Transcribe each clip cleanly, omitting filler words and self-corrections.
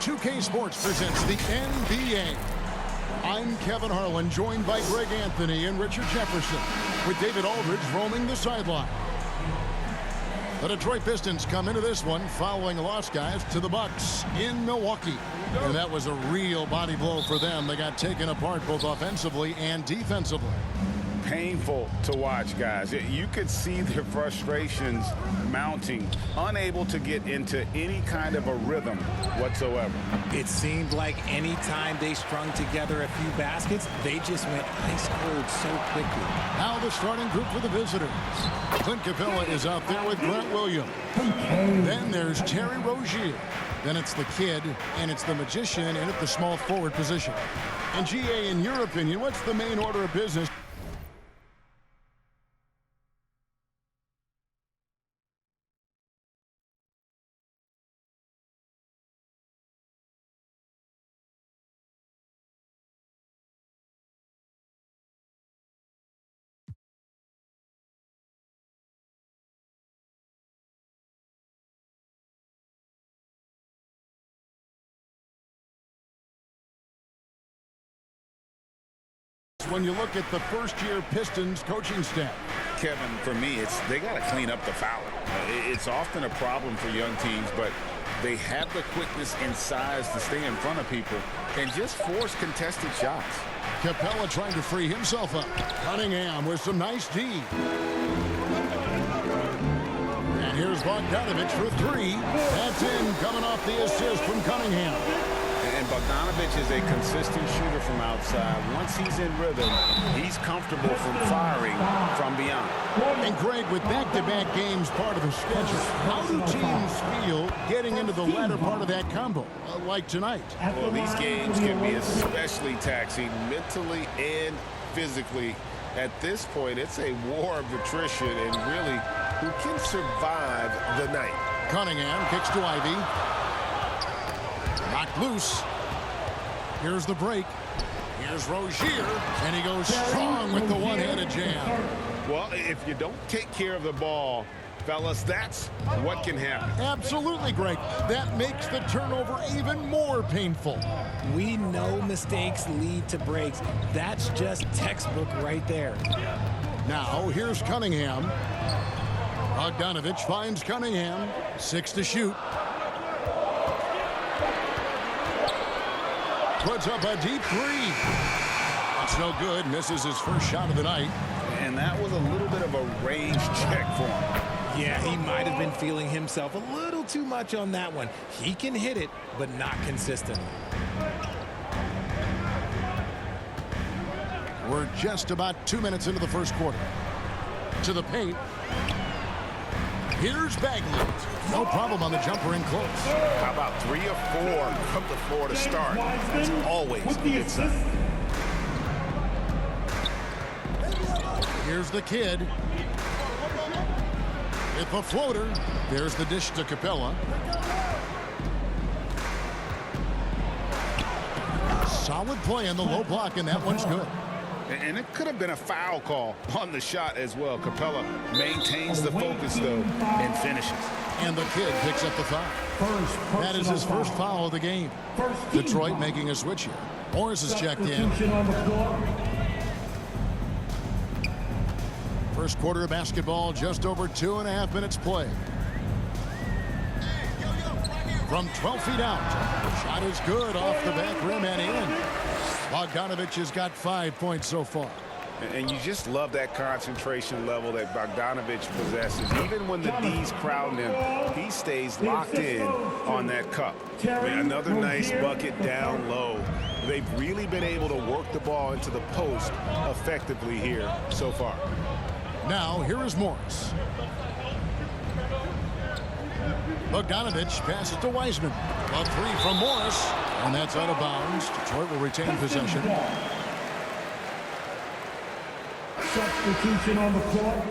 2K Sports presents the NBA. I'm Kevin Harlan, joined by Greg Anthony and Richard Jefferson, with David Aldridge roaming the sideline. The Detroit Pistons come into this one following a loss, guys, to the Bucks in Milwaukee. And that was a real body blow for them. They got taken apart both offensively and defensively. Painful to watch, guys. You could see their frustrations mounting, unable to get into any kind of a rhythm whatsoever. It seemed like any time they strung together a few baskets, they just went ice cold so quickly. Now the starting group for the visitors. Clint Capella is out there with Grant Williams. Then there's Terry Rozier. Then it's the kid, and it's the magician, and at the small forward position. And GA, in your opinion, what's the main order of business? When you look at the first-year Pistons coaching staff? Kevin, for me, they got to clean up the fouling. It's often a problem for young teams, but they have the quickness and size to stay in front of people and just force contested shots. Capella trying to free himself up. Cunningham with some nice D. And here's Bogdanovich for three. That's in, coming off the assist from Cunningham. And Bogdanovich is a consistent shooter from outside. Once he's in rhythm, he's comfortable from firing from beyond. And Greg, with back-to-back games part of the schedule, how do teams feel getting into the latter part of that combo, like tonight? Well, these games can be especially taxing mentally and physically. At this point, it's a war of attrition and really who can survive the night. Cunningham kicks to Ivy. Knocked loose. Here's the break. Here's Rozier, and he goes strong with the one-handed jam. Well, if you don't take care of the ball, fellas, that's what can happen. Absolutely, Greg. That makes the turnover even more painful. We know mistakes lead to breaks. That's just textbook right there. Now, here's Cunningham. Bogdanovich finds Cunningham. 6 to shoot. Puts up a deep three. It's no good. Misses his first shot of the night. And that was a little bit of a range check for him. Yeah, he might have been feeling himself a little too much on that one. He can hit it, but not consistently. We're just about 2 minutes into the first quarter. To the paint. Here's Bagley. No problem on the jumper in close. How about 3 or 4 from the floor to start? It's always a good sign. Here's the kid. With the floater. There's the dish to Capella. Solid play in the low block, and that one's good. And it could have been a foul call on the shot as well. Capella maintains the focus, though, and finishes. And the kid picks up the foul. That is his first foul of the game. Detroit making a switch here. Morris is checked in. First quarter of basketball, just over 2.5 minutes play. From 12 feet out. Shot is good off the back rim and in. Bogdanovich has got 5 points so far. And you just love that concentration level that Bogdanovich possesses. Even when the D's crowd him, he stays locked in on that cup. I mean, another nice bucket down low. They've really been able to work the ball into the post effectively here so far. Now, here is Morris. Bogdanovich passes to Wiseman. A three from Morris, and that's out of bounds. Detroit will retain possession. Substitution on the court.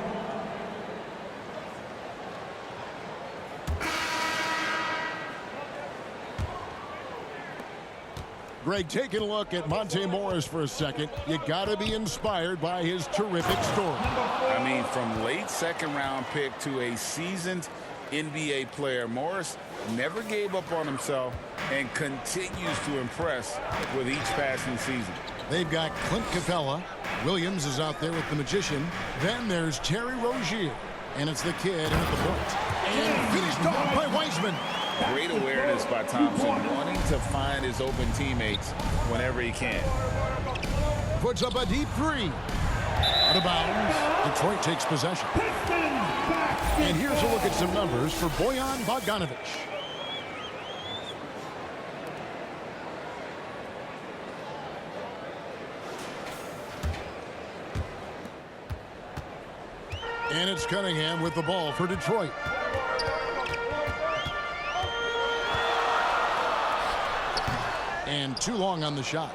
Greg, taking a look at Monte Morris for a second, you got to be inspired by his terrific story. I mean, from late second-round pick to a seasoned NBA player. Morris never gave up on himself and continues to impress with each passing season. They've got Clint Capella. Williams is out there with the magician. Then there's Terry Rozier. And it's the kid in at the point. And finished off by Wiseman. Great awareness by Thompson, wanting to find his open teammates whenever he can. Puts up a deep three. Out of bounds. Detroit takes possession. And here's a look at some numbers for Bojan Bogdanovic. And it's Cunningham with the ball for Detroit. And too long on the shot.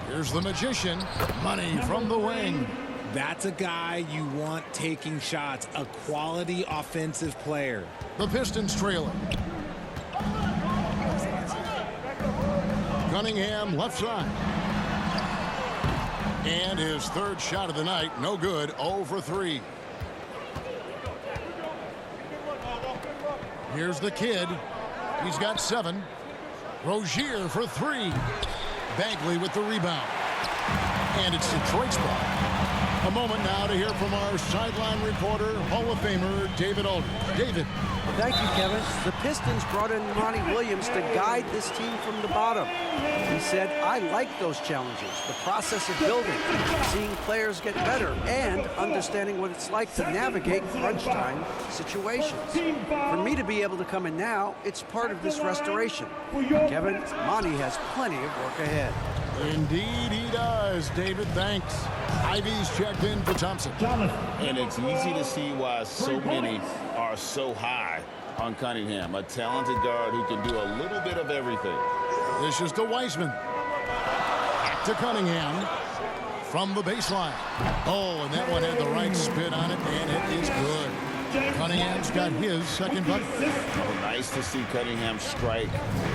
Here's the magician. Money from the wing. That's a guy you want taking shots, a quality offensive player. The Pistons trailing. Cunningham left side. And his third shot of the night, no good, 0 for 3. Here's the kid. He's got 7. Rozier for 3. Bagley with the rebound. And it's Detroit's ball. A moment now to hear from our sideline reporter, Hall of Famer David Aldridge. David. Thank you, Kevin. The Pistons brought in Monty Williams to guide this team from the bottom. He said, I like those challenges, the process of building, seeing players get better, and understanding what it's like to navigate crunch time situations. For me to be able to come in now, it's part of this restoration. Kevin, Monty has plenty of work ahead. Indeed he does, David. Thanks. Ivy's checked in for Thompson. And it's easy to see why so many are so high on Cunningham, a talented guard who can do a little bit of everything. This is to Wiseman. Back to Cunningham from the baseline. Oh, and that one had the right spin on it, and it is good. Cunningham's got his second bucket. Oh, nice to see Cunningham strike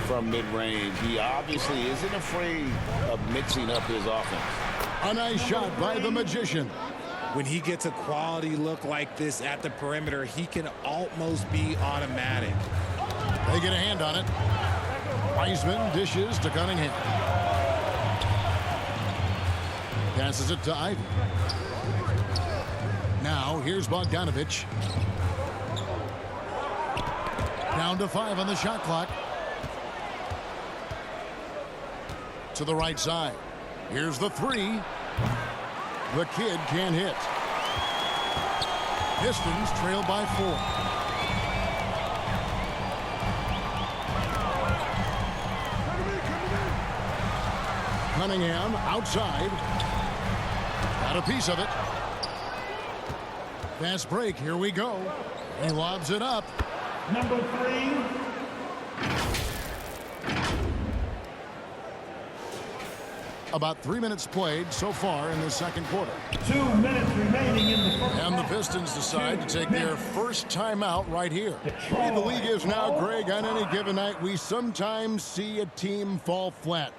from mid-range. He obviously isn't afraid of mixing up his offense. A nice shot by the magician. When he gets a quality look like this at the perimeter, he can almost be automatic. They get a hand on it. Wiseman dishes to Cunningham. Passes it to Ivy. Now here's Bogdanovic. Down to 5 on the shot clock. To the right side. Here's the 3. The kid can't hit. Pistons trail by 4. Cunningham outside. Got a piece of it. Fast break. Here we go. He lobs it up. Number 3. About 3 minutes played so far in the second quarter. 2 minutes remaining in the first. And the Pistons decide to take their first timeout right here. The way the league is now, Greg, on any given night, we sometimes see a team fall flat.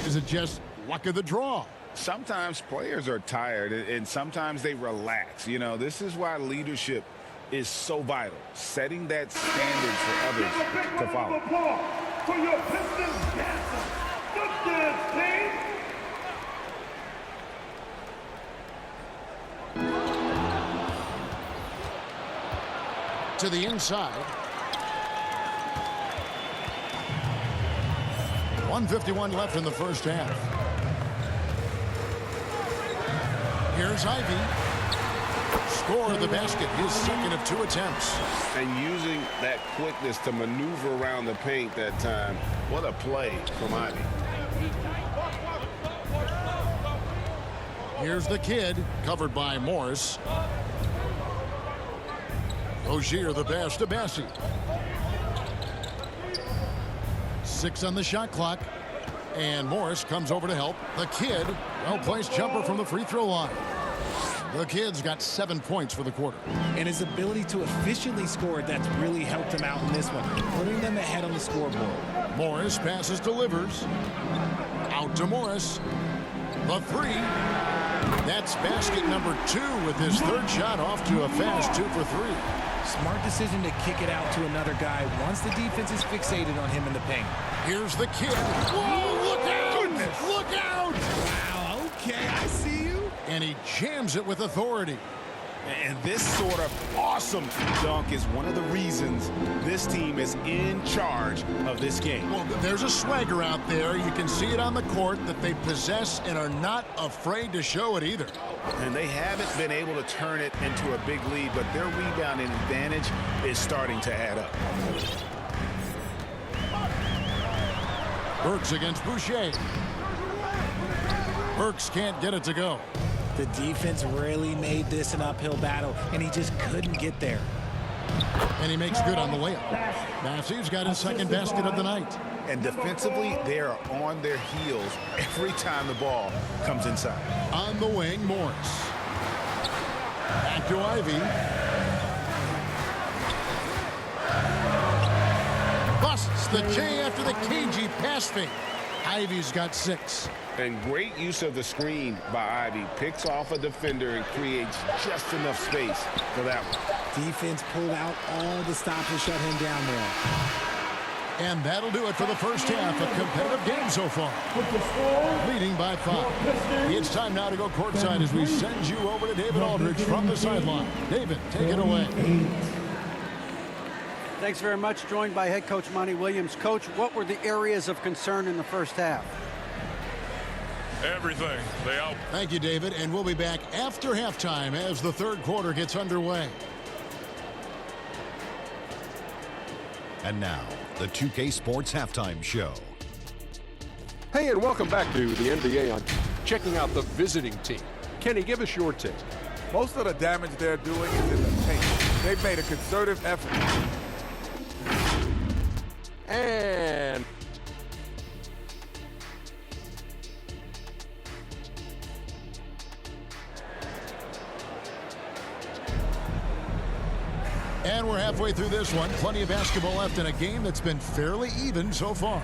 Is it just luck of the draw? Sometimes players are tired, and sometimes they relax. You know, this is why leadership is so vital, setting that standard for others to follow. For your Pistons dancers, the dance team. To the inside. 1:51 left in the first half. Here's Ivy. Score of the basket, his second of 2 attempts. And using that quickness to maneuver around the paint that time. What a play from Ivy. Here's the kid, covered by Morris. Rozier the pass to Bassi. 6 on the shot clock. And Morris comes over to help. The kid, well-placed jumper from the free throw line. The kid's got 7 points for the quarter. And his ability to efficiently score, that's really helped him out in this one, putting them ahead on the scoreboard. Morris passes, delivers. Out to Morris. The 3. That's basket number 2 with his third shot off to a fast 2 for 3. Smart decision to kick it out to another guy once the defense is fixated on him in the paint. Here's the kid. Whoa, look out! Goodness. Look out! Wow, okay, I see you. And he jams it with authority. And this sort of awesome dunk is one of the reasons this team is in charge of this game. Well, there's a swagger out there. You can see it on the court that they possess and are not afraid to show it either. And they haven't been able to turn it into a big lead, but their rebounding advantage is starting to add up. Burks against Boucher. Burks can't get it to go. The defense really made this an uphill battle, and he just couldn't get there. And he makes good on the layup. Matthews got his second basket of the night. And defensively, they are on their heels every time the ball comes inside. On the wing, Morris. Back to Ivy. Busts the J after the cagey pass fake. Ivy's got 6. And great use of the screen by Ivy. Picks off a defender and creates just enough space for that one. Defense pulled out all the stops to shut him down there. And that'll do it for the first half. A competitive game so far. Leading by 5. It's time now to go courtside as we send you over to David Aldridge from the sideline. David, take it away. Thanks very much. Joined by head coach Monty Williams. Coach, what were the areas of concern in the first half? Everything. They out. Thank you, David. And we'll be back after halftime as the third quarter gets underway. And now, the 2K Sports Halftime Show. Hey, and welcome back to the NBA on checking out the visiting team. Kenny, give us your take. Most of the damage they're doing is in the paint. They've made a concerted effort. And we're halfway through this one. Plenty of basketball left in a game that's been fairly even so far.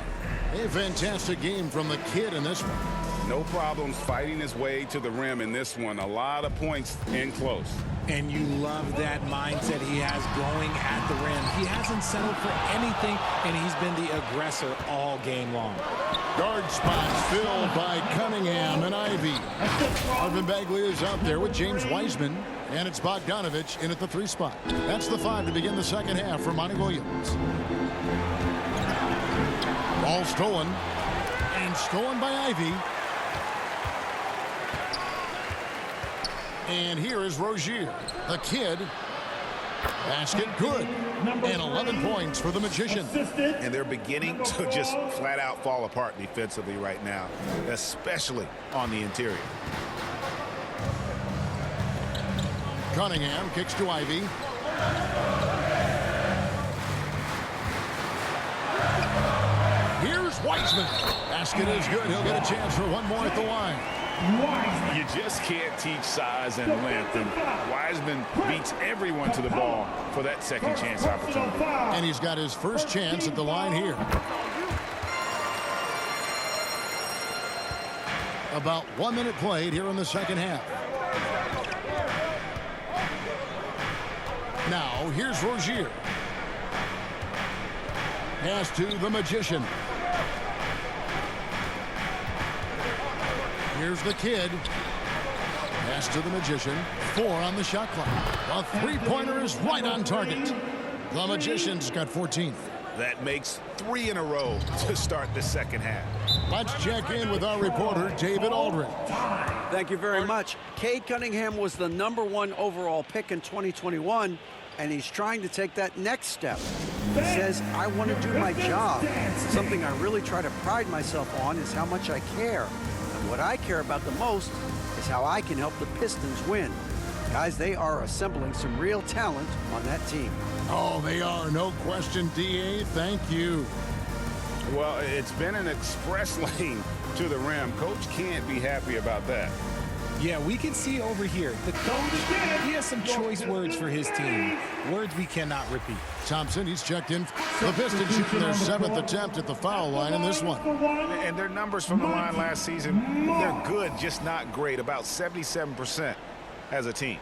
A fantastic game from the kid in this one. No problems fighting his way to the rim in this one. A lot of points in close. And you love that mindset he has going at the rim. He hasn't settled for anything, and he's been the aggressor all game long. Guard spots filled by Cunningham and Ivy. Marvin Bagley is out there with James Wiseman, and it's Bogdanovich in at the 3 spot. That's the 5 to begin the second half for Monty Williams. Ball stolen, and stolen by Ivy. And here is Rozier, the kid. Basket good. And 11 points for the Magician. And they're beginning to just flat out fall apart defensively right now, especially on the interior. Cunningham kicks to Ivy. Here's Wiseman. Basket is good. He'll get a chance for one more at the line. You just can't teach size and length, and Wiseman beats everyone to the ball for that second chance opportunity. And he's got his first chance at the line here. About 1 minute played here in the second half. Now, here's Rozier. Pass to the Magician. Here's the kid. Pass to the Magician. 4 on the shot clock. A three-pointer is right on target. The Magician's got 14. That makes 3 in a row to start the second half. Let's check in with our reporter, David Aldridge. Thank you very much. Cade Cunningham was the #1 overall pick in 2021, and he's trying to take that next step. He says, I want to do my job. Something I really try to pride myself on is how much I care. And what I care about the most is how I can help the Pistons win. Guys, they are assembling some real talent on that team. Oh, they are. No question, D.A. Thank you. Well, it's been an express lane to the rim. Coach can't be happy about that. Yeah, we can see over here. The coach, he has some choice words for his team. Words we cannot repeat. Thompson, he's checked in. The Pistons shooting their 7th attempt at the foul line in this one. And their numbers from the line last season, they're good, just not great. About 77% as a team.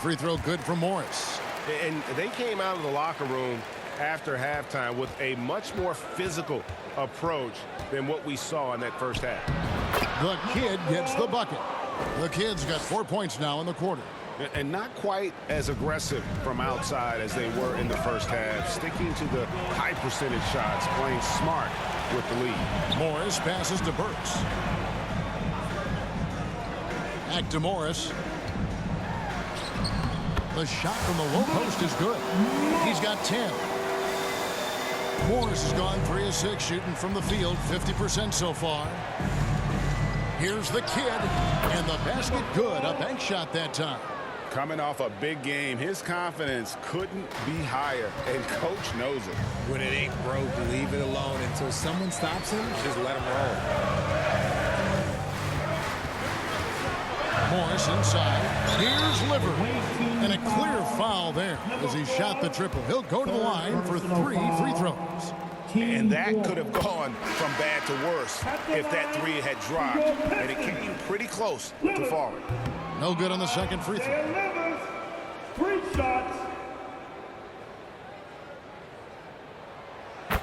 Free throw good for Morris. And they came out of the locker room after halftime with a much more physical approach than what we saw in that first half. The kid gets the bucket. The Kid's got 4 points now in the quarter. And not quite as aggressive from outside as they were in the first half. Sticking to the high percentage shots, playing smart with the lead. Morris passes to Burks. Back to Morris. The shot from the low post is good. He's got 10. Morris has gone 3 of 6 shooting from the field, 50% so far. Here's the Kid, and the basket good. A bank shot that time. Coming off a big game, his confidence couldn't be higher, and coach knows it. When it ain't broke, leave it alone. Until someone stops him, just let him roll. Morris inside. Here's Liver. And a clear foul there as he shot the triple. He'll go to the line for 3 free throws. And that could have gone from bad to worse if that 3 had dropped. And it came pretty close to falling. No good on the second free throw. 3 shots.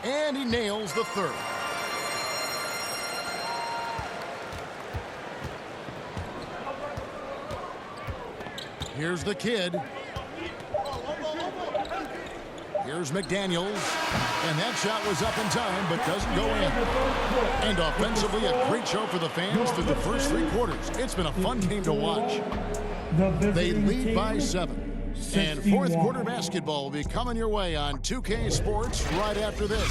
And he nails the third. Here's the Kid. Here's McDaniels. And that shot was up in time, but doesn't go in. And offensively, a great show for the fans through the first 3 quarters. It's been a fun game to watch. They lead by 7. And fourth quarter basketball will be coming your way on 2K Sports right after this.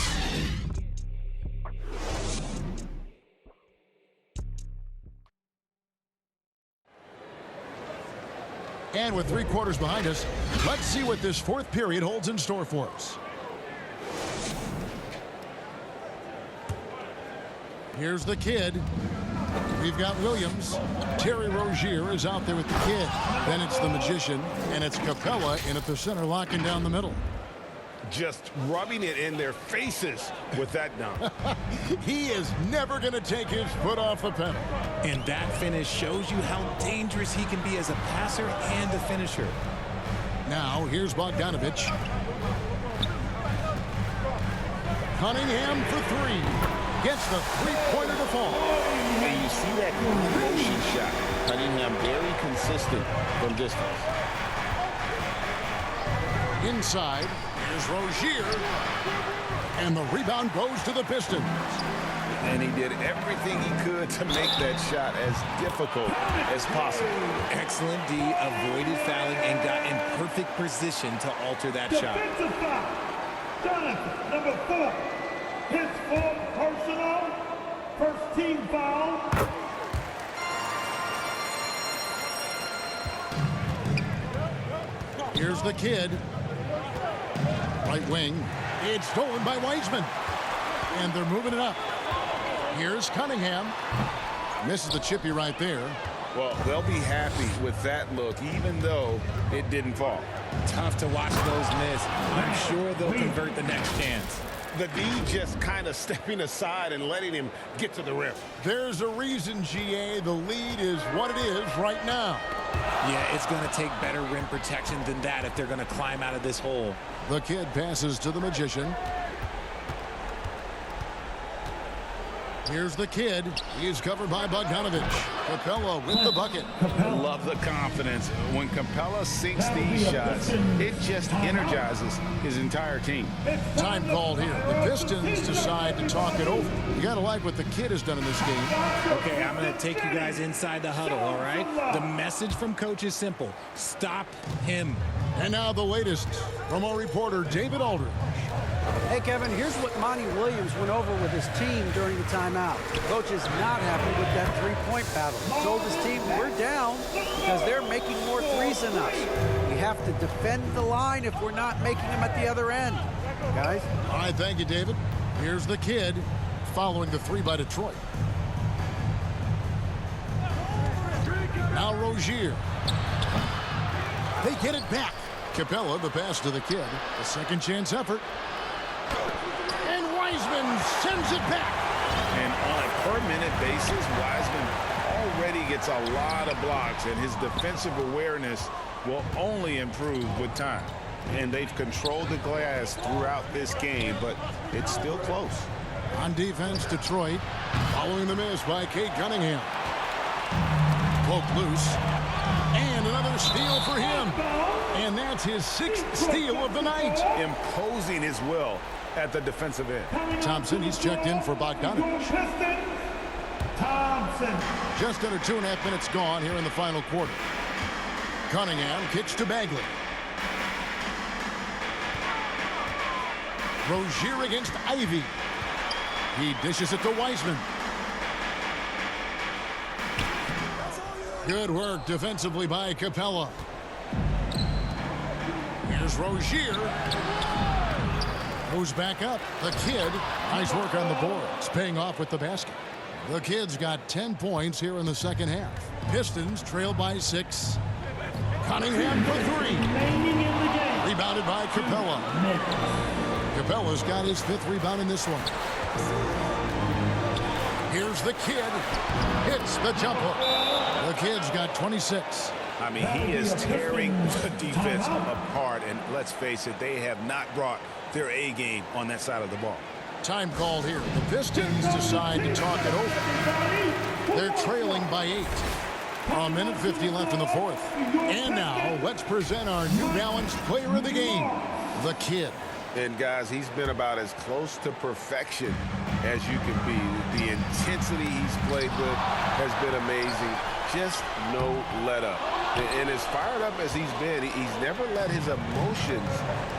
And with 3 quarters behind us, let's see what this fourth period holds in store for us. Here's the Kid. We've got Williams. Terry Rozier is out there with the Kid. Then it's the Magician, and it's Capella in at the center, locking down the middle. Just rubbing it in their faces with that dunk. He is never going to take his foot off the pedal. And that finish shows you how dangerous he can be as a passer and a finisher. Now, here's Bogdanovich. Cunningham for 3. Gets the 3-pointer to fall. And you see that motion shot. Cunningham very consistent from distance. Inside, here's Rozier. And the rebound goes to the Pistons. And he did everything he could to make that shot as difficult as possible. Excellent D, avoided fouling and got in perfect position to alter that shot. Defensive foul. Jonathan, number 4. His 4th personal. First team foul. Here's the Kid. Right wing. It's stolen by Wiseman. And they're moving it up. Here's Cunningham. Misses the chippy right there. Well, they'll be happy with that look, even though it didn't fall. Tough to watch those miss. I'm sure they'll convert the next chance. The D just kind of stepping aside and letting him get to the rim. There's a reason, GA, the lead is what it is right now. Yeah, it's going to take better rim protection than that if they're going to climb out of this hole. The Kid passes to the Magician. Here's the Kid. He's covered by Bogdanovich. Capella with the bucket. I love the confidence. When Capella sinks these shots, it just energizes his entire team. Time called here. The Pistons decide to talk it over. You got to like what the Kid has done in this game. Okay, I'm going to take you guys inside the huddle, all right? The message from coach is simple. Stop him. And now the latest from our reporter, David Aldridge. Hey, Kevin, here's what Monty Williams went over with his team during the timeout. Coach is not happy with that 3-point battle. He told his team, we're down because they're making more threes than us. We have to defend the line if we're not making them at the other end. Guys? All right, thank you, David. Here's the Kid. following the three by Detroit. Now Rozier. They get it back. Capella, the pass to the kid. A second chance effort. And Wiseman sends it back. And on a per-minute basis, Wiseman already gets a lot of blocks, and his defensive awareness will only improve with time. And they've controlled the glass throughout this game, but it's still close. On defense, Detroit, following the miss by Kate Cunningham. Cloak loose. And another steal for him. And that's his 6th steal of the night. Imposing his will at the defensive end. Thompson, he's checked in for Bogdanovich. Thompson. Just under 2.5 minutes gone here in the final quarter. Cunningham kicks to Bagley. Rozier against Ivy. He dishes it to Wiseman. Good work defensively by Capella. Here's Rozier. Moves back up. The kid. Nice work on the boards. Paying off with the basket. The Kid's got 10 points here in the second half. Pistons trail by 6. Cunningham for 3. Rebounded by Capella. Capella's got his 5th rebound in this one. Here's the kid. Hits the jump hook. The Kid's got 26. I mean, he is tearing the defense apart, and let's face it, they have not brought their A game on that side of the ball. Time called here. The Pistons decide to talk it over. They're trailing by 8. A minute 50 left in the 4th. And now, let's present our New Balance player of the game, the Kid. And guys, he's been about as close to perfection as you can be. The intensity he's played with has been amazing. Just no let up. And as fired up as he's been, he's never let his emotions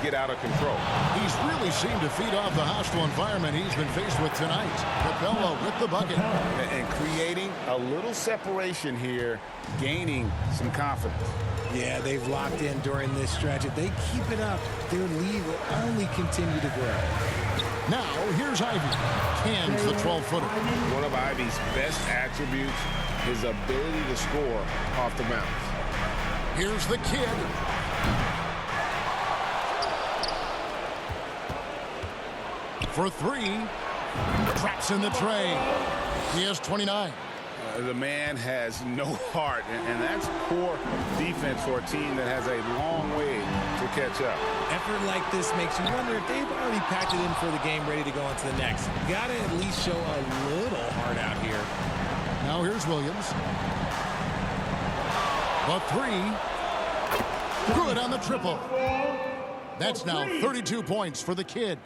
get out of control. He's really seemed to feed off the hostile environment he's been faced with tonight. Capella with the bucket. And creating a little separation here, gaining some confidence. Yeah, they've locked in during this stretch. If they keep it up, their lead will only continue to grow. Now, here's Ivy. Cans the 12-footer. One of Ivy's best attributes, his ability to score off the bounce. Here's the kid. For 3. Traps in the tray. He has 29. The man has no heart, and that's poor defense for a team that has a long way to catch up. Effort like this makes you wonder if they've already packed it in for the game, ready to go into the next. Got to at least show a little heart out here. Now here's Williams. The 3. Good on the triple. That's now 32 points for the Kid.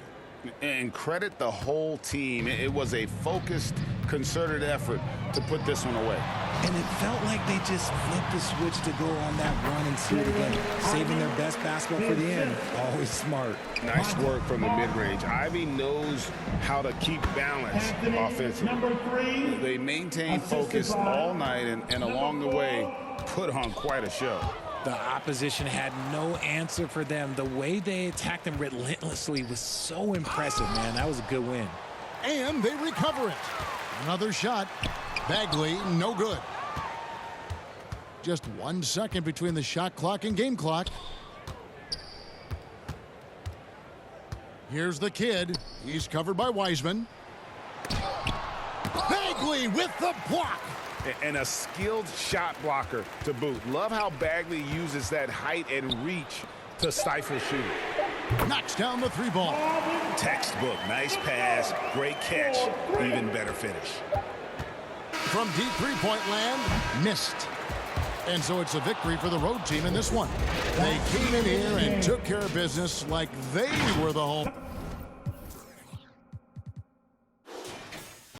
And credit the whole team. It was a focused, concerted effort to put this one away. And it felt like they just flipped the switch to go on that run and see it again. Saving their best basketball for the end. Always smart. Nice work from the mid-range. Ivy knows how to keep balance offensively. They maintain focus all night and along the way put on quite a show. The opposition had no answer for them. The way they attacked them relentlessly was so impressive, man. That was a good win. And they recover it. Another shot. Bagley, no good. Just 1 second between the shot clock and game clock. Here's the Kid. He's covered by Wiseman. Bagley with the block. And a skilled shot blocker to boot. Love how Bagley uses that height and reach to stifle shooting. Knocks down the 3 ball. Textbook. Nice pass. Great catch. Even better finish. From deep 3-point land, missed. And so it's a victory for the road team in this one. They came in here and took care of business like they were the home.